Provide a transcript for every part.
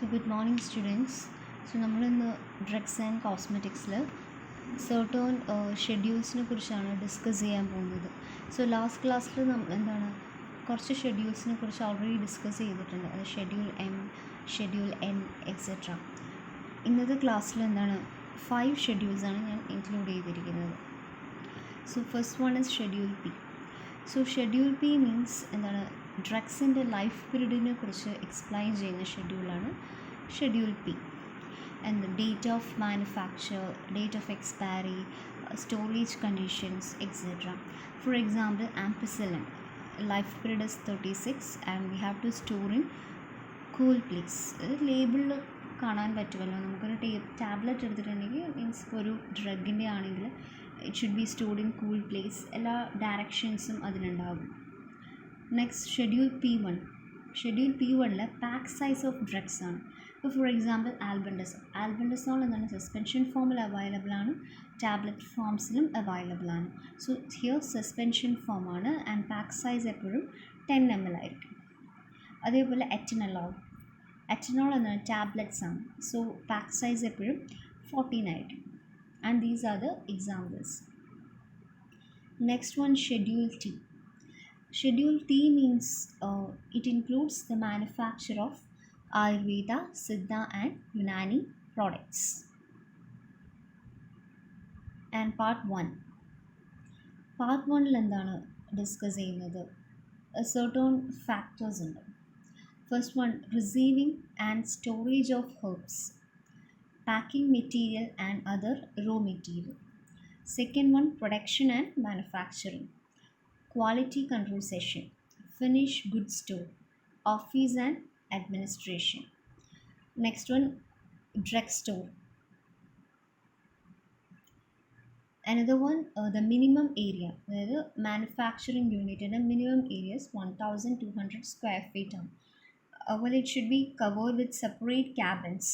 So good morning students. So നമ്മൾ ഇന്ന് drugs and കോസ്മെറ്റിക്സിൽ certain ഷെഡ്യൂൾസിനെ കുറിച്ചാണ് ഡിസ്കസ് ചെയ്യാൻ പോകുന്നത്. സോ ലാസ്റ്റ് ക്ലാസ്സിൽ എന്താണ് കുറച്ച് ഷെഡ്യൂൾസിനെ കുറിച്ച് ഓൾറെഡി ഡിസ്കസ് ചെയ്തിട്ടുണ്ട്. അത് schedule M, schedule N etcetera. ഇന്നത്തെ ക്ലാസ്സിൽ എന്താണ് 5 ഷെഡ്യൂൾസാണ് ഞാൻ ഇൻക്ലൂഡ് ചെയ്തിരിക്കുന്നത്. So first one is schedule P. So schedule P means എന്താണ് ഡ്രഗ്സിൻ്റെ ലൈഫ് പീരീഡിനെ കുറിച്ച് എക്സ്പ്ലെയിൻ ചെയ്യുന്ന ഷെഡ്യൂളാണ് schedule P. And date of manufacture, date of expiry, storage conditions etcetera. For example ampicillin life period is 36 and we have to store in cool place. ലേബിളിൽ കാണാൻ പറ്റുമല്ലോ, നമുക്കൊരു ടാബ്ലറ്റ് എടുത്തിട്ടുണ്ടെങ്കിൽ മീൻസ് ഒരു ഡ്രഗിൻ്റെ ആണെങ്കിൽ it should be stored in cool place. എല്ലാ ഡയറക്ഷൻസും അതിനുണ്ടാകും. Next schedule P one. Schedule P വണ്ണിൽ പാക്ക് സൈസ് ഓഫ് ഡ്രഗ്സ് ആണ്. ഇപ്പോൾ ഫോർ എക്സാമ്പിൾ ആൽബൻഡസോൾ എന്താണ് സസ്പെൻഷൻ ഫോമിൽ അവൈലബിൾ ആണ്, ടാബ്ലറ്റ് ഫോംസിലും അവൈലബിൾ ആണ്. സോ ഹിയർ സസ്പെൻഷൻ ഫോമാണ് ആൻഡ് പാക്ക് സൈസ് എപ്പോഴും 10 ml ആയിരിക്കും. അതേപോലെ എറ്റനോൾ എന്താണ് ടാബ്ലറ്റ്സ് ആണ്. സോ പാക്ക് സൈസ് എപ്പോഴും 14 ആയിരിക്കും. And these are the examples. Next one, Schedule T. Schedule T means it includes the manufacture of Ayurveda, Siddha and Unani products. And part 1. Part 1 എന്താണ് discuss ചെയ്യുന്നത്? certain factors ഉണ്ട്. First one, receiving and storage of herbs, packing material and other raw material. Second one, production and manufacturing, quality control section, finished goods store, office and administration. Next one, drug store. Another one, the minimum area, the manufacturing unit and the minimum area is 1200 square feet. Well, it should be covered with separate cabins.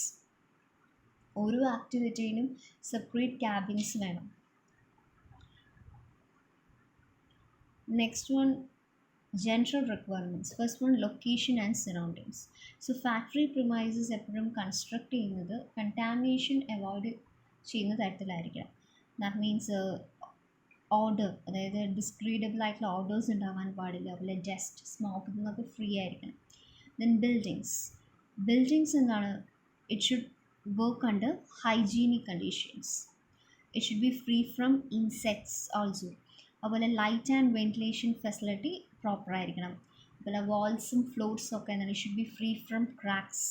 ഓരോ ആക്ടിവിറ്റീനും separate cabins വേണം. Next one, general requirements. First one, location and surroundings. So factory premises എപ്പോഴും construct ചെയ്യുന്നത് contamination avoid ചെയ്യുന്ന തരത്തിലായിരിക്കണം. That means order, അതായത് ഡിസ്ഗ്രീഡബിൾ ആയിട്ടുള്ള orders ഉണ്ടാവാൻ പാടില്ല. അതുപോലെ ഡസ്റ്റ്, സ്മോക്ക് നിന്നൊക്കെ ഫ്രീ ആയിരിക്കണം. ദെൻ ബിൽഡിങ്സ് എന്താണ്, it should work under hygienic conditions. It should be free from insects also. അതുപോലെ light and ventilation facility proper ആയിരിക്കണം. അതുപോലെ വാൾസും ഫ്ലോർസും ഒക്കെ എന്താണ് it should B free from cracks.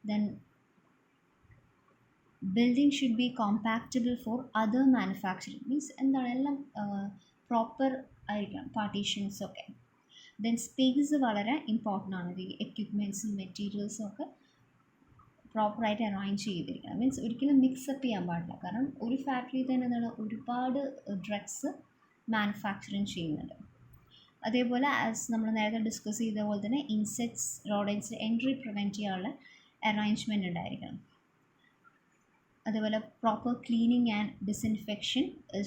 Then building should be compactable for other manufacturing means എന്താണ് എല്ലാം proper ആയിരിക്കണം, partitions ഒക്കെ. Then space വളരെ ഇമ്പോർട്ടൻ്റ് ആണ്. ഈ എക്യുപ്മെൻറ്റ്സും മെറ്റീരിയൽസും ഒക്കെ പ്രോപ്പറായിട്ട് അറേഞ്ച് ചെയ്തിരിക്കണം. മീൻസ് ഒരിക്കലും മിക്സപ്പ് ചെയ്യാൻ പാടില്ല. കാരണം ഒരു ഫാക്ടറിയിൽ തന്നെ എന്താണ് ഒരുപാട് ഡ്രഗ്സ് മാനുഫാക്ചറിങ് ചെയ്യുന്നുണ്ട്. അതേപോലെ ആസ് നമ്മൾ നേരത്തെ ഡിസ്കസ് ചെയ്ത പോലെ തന്നെ ഇൻസെക്ട്സ്, റോഡൻസ് എൻട്രി പ്രിവെൻറ്റ് ചെയ്യാനുള്ള അറേഞ്ച്മെൻറ്റ് ഉണ്ടായിരിക്കണം. അതേപോലെ proper cleaning and disinfection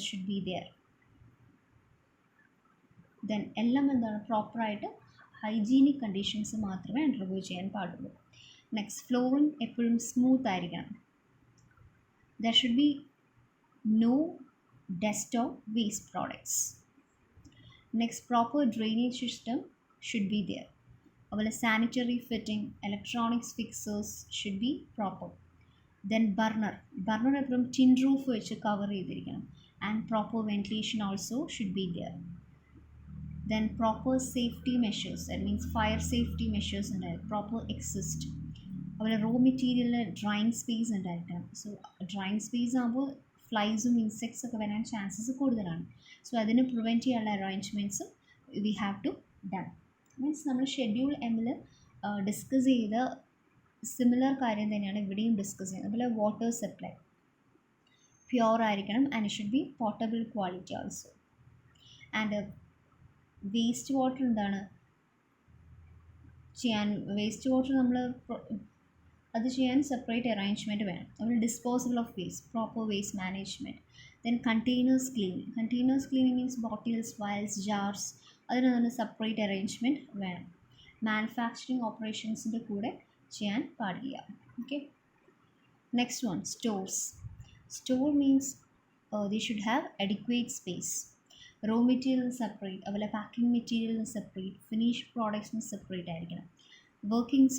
should be there. Then എല്ലാം എന്താണ് പ്രോപ്പറായിട്ട് ഹൈജീനിക് കണ്ടീഷൻസ് മാത്രമേ അണ്ടർഗോ ചെയ്യാൻ പാടുള്ളൂ. നെക്സ്റ്റ്, ഫ്ലോറിങ് എപ്പോഴും സ്മൂത്ത് ആയിരിക്കണം. There should be no dust or waste products. Next, proper drainage system should be there. അതുപോലെ sanitary fitting, electronics fixers should be proper. Then burner എപ്പോഴും ടിൻ റൂഫ് വെച്ച് cover ചെയ്തിരിക്കണം. And proper ventilation also should be there. Then proper safety measures, that means fire safety measures ഉണ്ടായിരിക്കും, proper exist. അതുപോലെ raw മെറ്റീരിയലിൽ drying space ഉണ്ടായിരിക്കണം. So drying space ആകുമ്പോൾ ഫ്ലൈസും insects ഒക്കെ വരാൻ ചാൻസസ് കൂടുതലാണ്. സോ അതിന് പ്രിവെൻറ്റ് ചെയ്യാനുള്ള അറേഞ്ച്മെൻറ്റ്സും we have to done. Means നമ്മൾ ഷെഡ്യൂൾ എമ്മിൽ ഡിസ്കസ് ചെയ്ത സിമിലർ കാര്യം തന്നെയാണ് ഇവിടെയും ഡിസ്കസ് ചെയ്യുന്നത്. അതുപോലെ വാട്ടർ സപ്ലൈ പ്യുവർ ആയിരിക്കണം and it should be portable quality also. And waste water എന്താണ് ചെയ്യാൻ, വേസ്റ്റ് വാട്ടർ നമ്മൾ അത് ചെയ്യാൻ സെപ്പറേറ്റ് അറേഞ്ച്മെൻറ്റ് വേണം. അതുപോലെ disposable of waste, proper waste management. Then containers cleaning means bottles, vials, jars, അതിന് തന്നെ സെപ്പറേറ്റ് അറേഞ്ച്മെൻറ്റ് വേണം. മാനുഫാക്ചറിങ് ഓപ്പറേഷൻസിൻ്റെ കൂടെ ചെയ്യാൻ പാടില്ല. Okay. Next one, stores. Store means they should have adequate space. Raw material separate, അതുപോലെ പാക്കിംഗ് മെറ്റീരിയൽ സെപ്പറേറ്റ്, ഫിനിഷ് പ്രോഡക്ട്സിന് separate ആയിരിക്കണം. വർക്കിംഗ്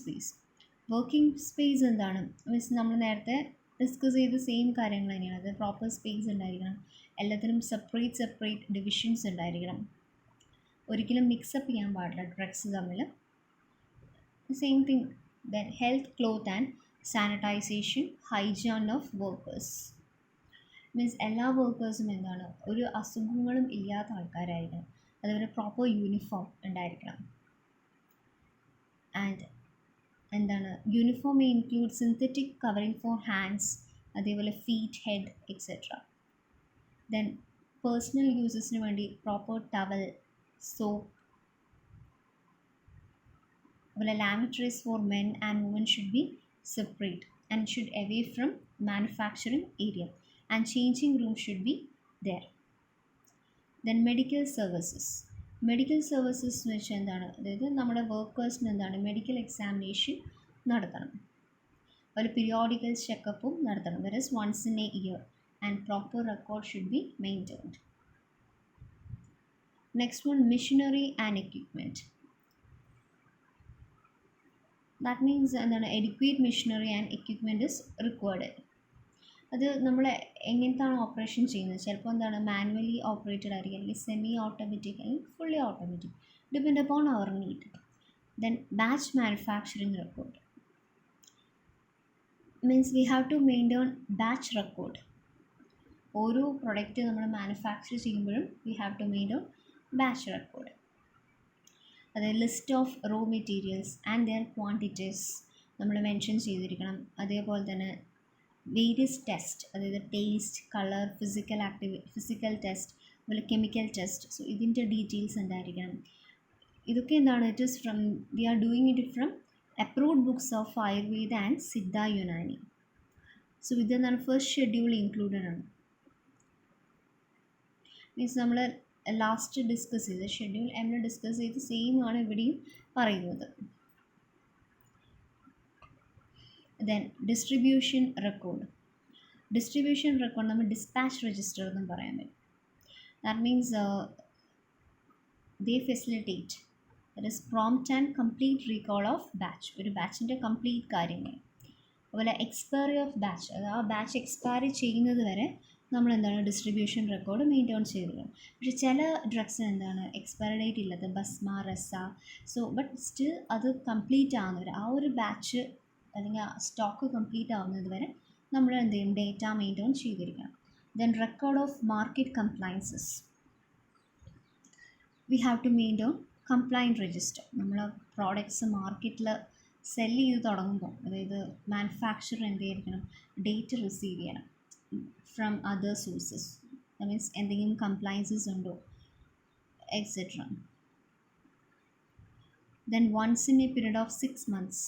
സ്പേസ് എന്താണ് മീൻസ് നമ്മൾ നേരത്തെ ഡിസ്കസ് ചെയ്ത സെയിം കാര്യങ്ങൾ തന്നെയാണ്. അത് പ്രോപ്പർ സ്പേസ് ഉണ്ടായിരിക്കണം, എല്ലാത്തിനും സെപ്പറേറ്റ് ഡിവിഷൻസ് ഉണ്ടായിരിക്കണം, ഒരിക്കലും മിക്സപ്പ് ചെയ്യാൻ പാടില്ല ഡ്രഗ്സ് തമ്മിൽ. Same thing. Then health, cloth and sanitization, hygiene of workers. Means എല്ലാ വർക്കേഴ്സും എന്താണ് ഒരു അസുഖങ്ങളും ഇല്ലാത്ത ആൾക്കാരായിരിക്കണം. അതുപോലെ പ്രോപ്പർ യൂണിഫോം ഉണ്ടായിരിക്കണം. ആൻഡ് എന്താണ് uniform include synthetic covering for hands, അതേപോലെ feet, head etcetera. Then personal യൂസസിന് വേണ്ടി പ്രോപ്പർ ടവൽ, സോപ്പ്, അതുപോലെ laboratories for men and women should be separate and should away from manufacturing area, and changing room should be there. Then medical services. Medical services എന്ന് വെച്ചാൽ എന്താണ്, അതായത് നമ്മുടെ വർക്കേഴ്സിന് എന്താണ് medical examination നടത്തണം, ഒരു പീരിയോഡിക്കൽ ചെക്കപ്പും നടത്തണം. That is once in a year, and proper record should be maintained. Next one, machinery and equipment. That means എന്താണ് adequate machinery and equipment is required. അത് നമ്മൾ എങ്ങനത്താണ് ഓപ്പറേഷൻ ചെയ്യുന്നത്, ചിലപ്പോൾ എന്താണ് മാനുവലി ഓപ്പറേറ്റഡ് ആയിരിക്കും, അല്ലെങ്കിൽ സെമി ഓട്ടോമാറ്റിക്, അല്ലെങ്കിൽ ഫുള്ളി ഓട്ടോമാറ്റിക്, ഡിപ്പെൻഡ് അപ്പോൺ അവർ need. Then batch manufacturing record means we have to maintain batch record. ഓരോ പ്രൊഡക്റ്റ് നമ്മൾ മാനുഫാക്ചർ ചെയ്യുമ്പോഴും we have to maintain batch record. അതായത് list of raw materials and their quantities നമ്മൾ mention ചെയ്തിരിക്കണം. അതേപോലെ തന്നെ various test, അതായത് ടേസ്റ്റ്, കളർ, ഫിസിക്കൽ ടെസ്റ്റ്, അതുപോലെ കെമിക്കൽ ടെസ്റ്റ്. സോ ഇതിൻ്റെ ഡീറ്റെയിൽസ് ഉണ്ടായിരിക്കണം. ഇതൊക്കെ എന്താണ് it is from we are doing it from approved books of Ayurveda and Siddha Unani. So ഇതെന്താണ് ഫസ്റ്റ് ഷെഡ്യൂൾ ഇൻക്ലൂഡഡ് ആണ്. മീൻസ് നമ്മൾ ലാസ്റ്റ് ഡിസ്കസ് ചെയ്ത ഷെഡ്യൂൾ നമ്മൾ ഡിസ്കസ് ചെയ്ത് സെയിം ആണ് ഇവിടെയും പറയുന്നത്. Then distribution record. Distribution record നമ്മൾ ഡിസ്പാച്ച് രജിസ്റ്റർ എന്നും പറയാൻ പറ്റും. That means they facilitate that is prompt and complete recall of batch, ഒരു ബാച്ചിൻ്റെ കംപ്ലീറ്റ് കാര്യങ്ങൾ. അതുപോലെ എക്സ്പയറി ഓഫ് ബാച്ച്, അത് ആ ബാച്ച് എക്സ്പയറി ചെയ്യുന്നത് വരെ നമ്മൾ എന്താണ് ഡിസ്ട്രിബ്യൂഷൻ റെക്കോർഡ് മെയിൻറ്റെയിൻ ചെയ്തിരിക്കണം. പക്ഷേ ചില ഡ്രഗ്സിന് എന്താണ് എക്സ്പയറി ഡേറ്റ് ഇല്ലാത്ത, ഭസ്മ, രസ. സോ ബട്ട് സ്റ്റിൽ അത് കംപ്ലീറ്റ് ആവുന്നവരെ, ആ ഒരു ബാച്ച് അല്ലെങ്കിൽ ആ സ്റ്റോക്ക് കംപ്ലീറ്റ് ആവുന്നത് വരെ നമ്മൾ എന്ത് ചെയ്യും ഡേറ്റ മെയിൻറ്റെയിൻ ചെയ്തിരിക്കണം. Then record of market compliances. We have to maintain complaint register. നമ്മൾ പ്രോഡക്ട്സ് മാർക്കറ്റിൽ സെല്ല് ചെയ്ത് തുടങ്ങുമ്പോൾ, അതായത് മാനുഫാക്ചർ എന്ത് ചെയ്തിരിക്കണം ഡേറ്റ് റിസീവ് ചെയ്യണം from other sources. That means എന്തെങ്കിലും കംപ്ലയൻസസ് ഉണ്ടോ etcetera. Then once in a period of 6 months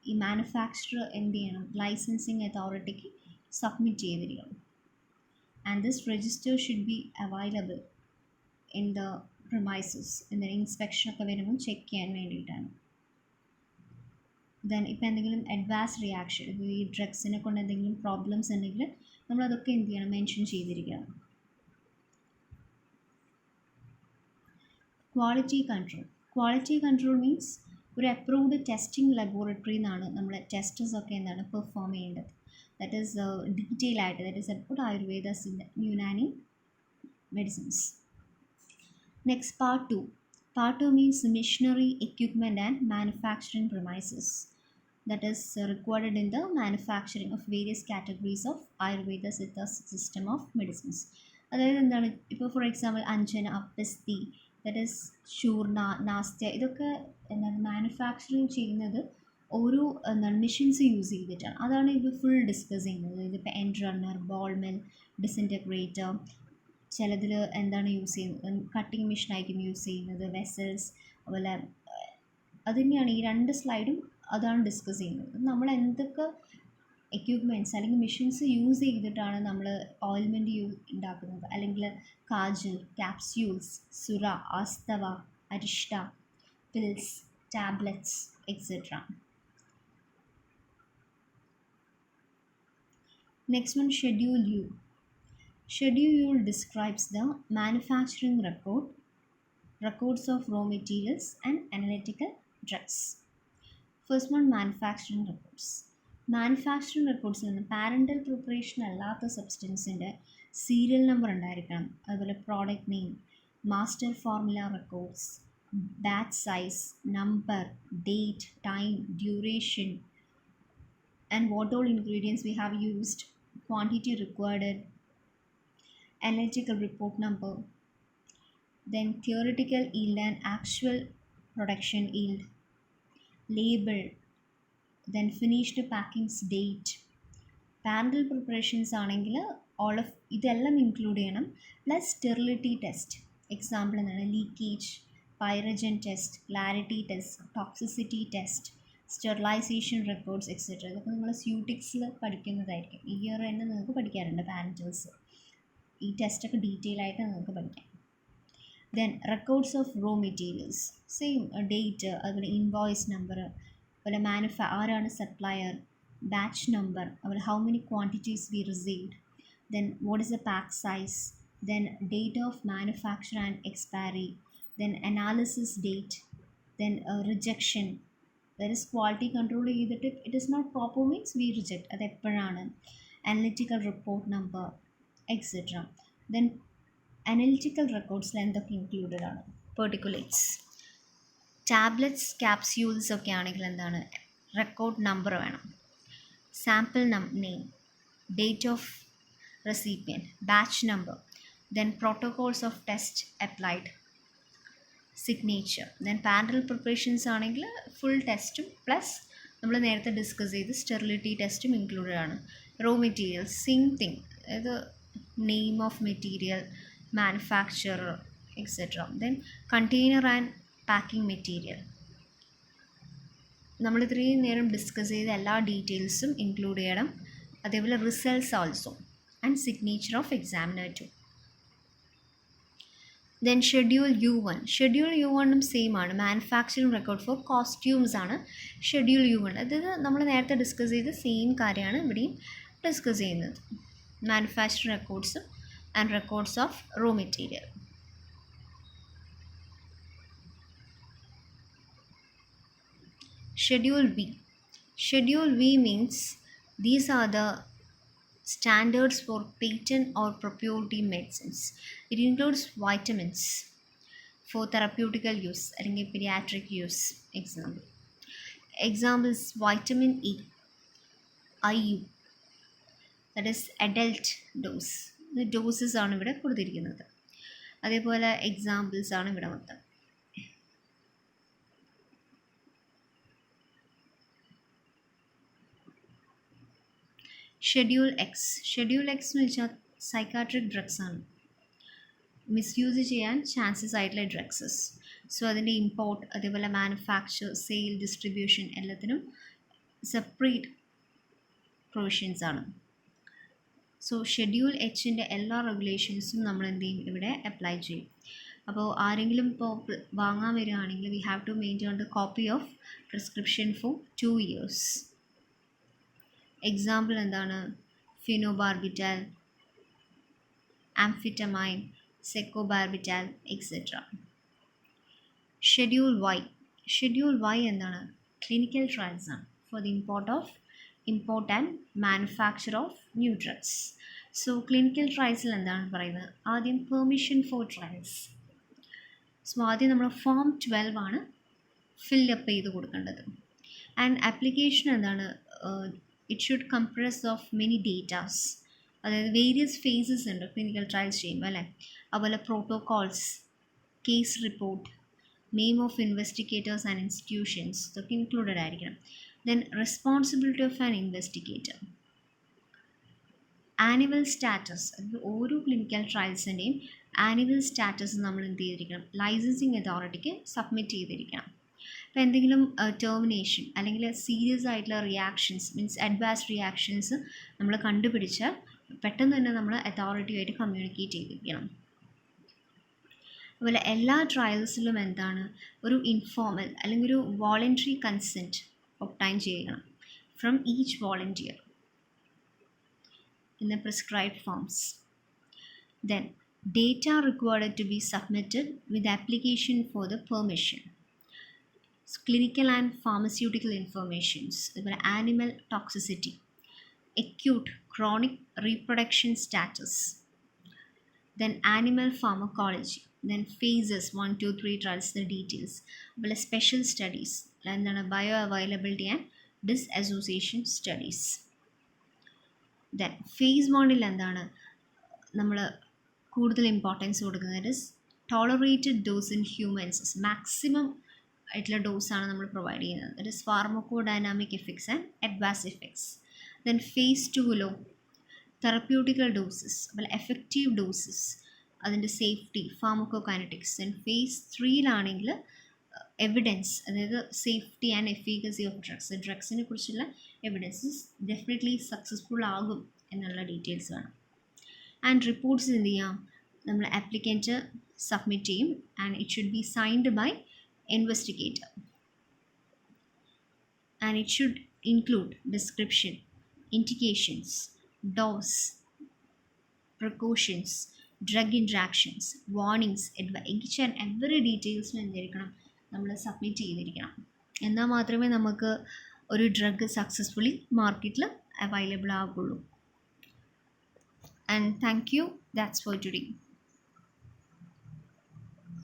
ഈ മാനുഫാക്ചറർ എന്ത് ചെയ്യണം ലൈസൻസിങ് അതോറിറ്റിക്ക് സബ്മിറ്റ് ചെയ്തിരിക്കണം. And this register should be available in the premises. എന്തെങ്കിലും ഇൻസ്പെക്ഷനൊക്കെ വരുമ്പോൾ ചെക്ക് ചെയ്യാൻ വേണ്ടിയിട്ടാണ്. ദെൻ ഇപ്പോൾ എന്തെങ്കിലും അഡ്വാൻസ് റിയാക്ഷൻ, ഈ ഡ്രഗ്സിനെ കൊണ്ട് എന്തെങ്കിലും പ്രോബ്ലംസ് ഉണ്ടെങ്കിൽ നമ്മളതൊക്കെ എന്ത് ചെയ്യണം മെൻഷൻ ചെയ്തിരിക്കണം. ക്വാളിറ്റി കൺട്രോൾ മീൻസ് ഒരു അപ്രൂവ്ഡ് ടെസ്റ്റിംഗ് ലബോറട്ടറിയിൽ നിന്നാണ് നമ്മൾ ടെസ്റ്റേഴ്സൊക്കെ എന്താണ് പെർഫോം ചെയ്യേണ്ടത്. ദാറ്റ് ഈസ് ഡീറ്റെയിൽ ആയിട്ട്, that is about Ayurveda, Unani medicines. Next part 2. Part 2 means machinery, equipment and manufacturing premises that is required in the manufacturing of various categories of Ayurveda Siddha system of medicines. അതായത് എന്താണ് ഇപ്പോൾ for example അഞ്ജന, അപ്പസ്തി, that is ചൂർണ, നാസ്ത്യ, ഇതൊക്കെ എന്താണ് manufacturing ചെയ്യുന്നത് ഓരോ എന്താണ് മെഷീൻസ് യൂസ് ചെയ്തിട്ടാണ്. അതാണ് ഇത് ഫുൾ ഡിസ്കസ് ചെയ്യുന്നത്. ഇതിപ്പോൾ എൻഡ് റണ്ണർ, ബോൾ മിൽ, ഡിസിൻറ്റഗ്രേറ്റർ, ചിലതിൽ എന്താണ് യൂസ് ചെയ്യുന്നത് കട്ടിങ് മെഷീനായിരിക്കും യൂസ് ചെയ്യുന്നത്, വെസൽസ്, അതുപോലെ അത് തന്നെയാണ് ഈ 2 സ്ലൈഡും അതാണ് ഡിസ്കസ് ചെയ്യുന്നത്. നമ്മൾ എന്തൊക്കെ എക്യുപ്മെൻറ്റ്സ് അല്ലെങ്കിൽ മെഷീൻസ് യൂസ് ചെയ്തിട്ടാണ് നമ്മൾ ഓയിൽമെൻറ്റ് ഉണ്ടാക്കുന്നത്, അല്ലെങ്കിൽ കാജൽ, ക്യാപ്സ്യൂൾസ്, സുറ, ആസ്തവ, അരിഷ്ട, pills, tablets etcetera. Next one, Schedule U. Schedule U describes the manufacturing records of raw materials and analytical drugs. First one, manufacturing records. Manufacturing റെക്കോർഡ്സിൽ നിന്ന് പാരൻ്റൽ പ്രിപ്പറേഷൻ അല്ലാത്ത സബ്സ്റ്റൻസിൻ്റെ സീരിയൽ നമ്പർ ഉണ്ടായിരിക്കണം. അതുപോലെ product name, master formula records, batch size, number, date, time, duration, and what all ingredients we have used, quantity required, analytical report number, then theoretical yield and actual production yield, label, then finished packings date. പാരലൽ preparations ആണെങ്കിൽ all of ഇതെല്ലാം include ചെയ്യണം. Plus sterility test, example എന്താണ് leakage, pyrogen test, clarity test, toxicity test, sterilization records etcetera. ഇതൊക്കെ നിങ്ങൾ സ്യൂട്ടിക്സിൽ പഠിക്കുന്നതായിരിക്കും. ഈ year തന്നെ നിങ്ങൾക്ക് പഠിക്കാറുണ്ട് പാരൻറ്റൽസ്. ഈ ടെസ്റ്റൊക്കെ ഡീറ്റെയിൽ ആയിട്ട് നിങ്ങൾക്ക് പഠിക്കാം. Then records of raw materials, same date, അതുപോലെ ഇൻവോയ്സ് നമ്പർ, അതുപോലെ ആരാണ് സപ്ലയർ, ബാച്ച് നമ്പർ, അതുപോലെ how many quantities we received, then what is the pack size, then date of manufacture and expiry, then analysis date, then rejection, that is quality control ചെയ്തിട്ട് it is not proper means we reject, അത് എപ്പോഴാണ്, analytical report number etcetera. Then analytical റെക്കോർഡ്സിൽ എന്തൊക്കെ included ആണ്, particulates, tablets, capsules ഒക്കെ ആണെങ്കിൽ എന്താണ് record number വേണം, sample name, date of recipient, batch number, then protocols of test applied, signature. Then parallel preparations ആണെങ്കിൽ ഫുൾ ടെസ്റ്റും പ്ലസ് നമ്മൾ നേരത്തെ ഡിസ്കസ് ചെയ്ത് സ്റ്റെറിലിറ്റി ടെസ്റ്റും ഇൻക്ലൂഡഡ് ആണ്. റോ മെറ്റീരിയൽസ് സെയിം തിങ്, അതായത് name of material, manufacturer etcetera. Then container and packing material, നമ്മൾ ഇത്രയും നേരം ഡിസ്കസ് ചെയ്ത എല്ലാ ഡീറ്റെയിൽസും ഇൻക്ലൂഡ് ചെയ്യണം. അതേപോലെ results also and signature of examiner too. Then schedule U1. Schedule U1ഉം സെയിം ആണ്, മാനുഫാക്ചറിങ് റെക്കോർഡ് ഫോർ കോസ്റ്റ്യൂംസ് ആണ് ഷെഡ്യൂൾ U1. അതായത് നമ്മൾ നേരത്തെ ഡിസ്കസ് ചെയ്ത സെയിം കാര്യമാണ് ഇവിടെയും ഡിസ്കസ് ചെയ്യുന്നത്, മാനുഫാക്ചറിങ് റെക്കോർഡ്സും and records of raw material. Schedule V. Schedule V means these are the standards for patent or proprietary medicines. It includes vitamins for therapeutical use അല്ലെങ്കിൽ pediatric use. Examples vitamin E, IU, that is adult dose. Doses ആണ് ഇവിടെ കൊടുത്തിരിക്കുന്നത്. അതേപോലെ examples ആണ് ഇവിടെ മൊത്തം. Schedule X. Schedule X എന്ന് വെച്ചാൽ സൈക്കാട്രിക് ഡ്രഗ്സ് ആണ്, മിസ്യൂസ് ചെയ്യാൻ ചാൻസസ് ആയിട്ടുള്ള ഡ്രഗ്സസ്. സോ അതിൻ്റെ ഇമ്പോർട്ട്, അതേപോലെ മാനുഫാക്ചർ, സെയിൽ, ഡിസ്ട്രിബ്യൂഷൻ എല്ലാത്തിനും സെപ്പറേറ്റ് പ്രൊവിഷൻസ് ആണ്. സോ ഷെഡ്യൂൾ എച്ചിൻ്റെ എല്ലാ റെഗുലേഷൻസും നമ്മൾ എന്ത് ചെയ്യും, ഇവിടെ അപ്ലൈ ചെയ്യും. അപ്പോൾ ആരെങ്കിലും ഇപ്പോൾ വാങ്ങാൻ വരികയാണെങ്കിൽ we have to maintain the copy of prescription for 2 years. Example എന്താണ്, phenobarbital, amphetamine, secobarbital etcetera. Schedule Y. Schedule Y എന്താണ്, ക്ലിനിക്കൽ ട്രയൽസ് ആണ് for the import and manufacture of new drugs. So clinical ട്രയൽസിൽ എന്താണ് പറയുന്നത്, ആദ്യം permission four trials. So ആദ്യം നമ്മൾ form 12 ആണ് ഫില്ലപ്പ് ചെയ്ത് കൊടുക്കേണ്ടത്. ആൻഡ് ആപ്ലിക്കേഷൻ എന്താണ്, it should compress of many datas, അതായത് വേരിയസ് ഫേസസ് ഉണ്ട് ക്ലിനിക്കൽ ട്രയൽസ് ചെയ്യുമ്പോൾ അല്ലേ. അതുപോലെ protocols, case report, name of investigators and institutions ഇതൊക്കെ ഇൻക്ലൂഡഡ് ആയിരിക്കണം. Then responsibility of an investigator, annual status, അത് ഓരോ ക്ലിനിക്കൽ ട്രയൽസിൻ്റെയും ആനുവൽ സ്റ്റാറ്റസ് നമ്മൾ എന്ത് ചെയ്തിരിക്കണം, ലൈസൻസിങ് അതോറിറ്റിക്ക് സബ്മിറ്റ് ചെയ്തിരിക്കണം. അപ്പോൾ എന്തെങ്കിലും ടെർമിനേഷൻ അല്ലെങ്കിൽ സീരിയസ് ആയിട്ടുള്ള റിയാക്ഷൻസ് മീൻസ് അഡ്വാൻസ് റിയാക്ഷൻസ് നമ്മൾ കണ്ടുപിടിച്ചാൽ പെട്ടെന്ന് തന്നെ നമ്മൾ അതോറിറ്റിയുമായിട്ട് കമ്മ്യൂണിക്കേറ്റ് ചെയ്തിരിക്കണം. അതുപോലെ എല്ലാ ട്രയൽസിലും എന്താണ്, ഒരു ഇൻഫോർമൽ അല്ലെങ്കിൽ ഒരു വോളണ്ടറി കൺസെൻറ്റ് ഒബ്ടൈൻ ചെയ്യണം from each volunteer. in the prescribed forms. Then data required to be submitted with application for the permission. So, clinical and pharmaceutical informations, animal toxicity, acute chronic reproduction status, then animal pharmacology, then phases 1, 2, 3 trials, the details, well special studies, എന്താണ് bioavailability and disassociation studies. Then phase 1ൽ എന്താണ് നമ്മൾ കൂടുതൽ importance കൊടുക്കുന്നത് tolerated dose in humans, maximum ആയിട്ടുള്ള ഡോസാണ് നമ്മൾ provide ചെയ്യുന്നത്. That is pharmacodynamic effects and adverse effects. Then phase 2 therapeutical doses, അതുപോലെ എഫക്റ്റീവ് ഡോസസ്, അതിൻ്റെ safety, pharmacokinetics. Then phase 3 evidence, അതായത് safety and efficacy of drugs, ഡ്രഗ്സിനെ കുറിച്ചുള്ള evidences definitely successful ആകും എന്നുള്ള ഡീറ്റെയിൽസ് വേണം. ആൻഡ് റിപ്പോർട്ട്സ് എന്ത് ചെയ്യാം, നമ്മൾ ആപ്ലിക്കൻറ്റ് സബ്മിറ്റ് ചെയ്യും. And it should be signed by investigator. And it should include description, indications, dose, precautions, drug interactions, warnings, each and every ഡീറ്റെയിൽസും എന്തായിരിക്കണം നമ്മൾ സബ്മിറ്റ് ചെയ്തിരിക്കണം. എന്നാൽ മാത്രമേ നമുക്ക് ഒരു ഡ്രഗ് സക്സസ്ഫുള്ളി മാർക്കറ്റിൽ അവൈലബിൾ ആകുള്ളൂ. And thank you. That's for today.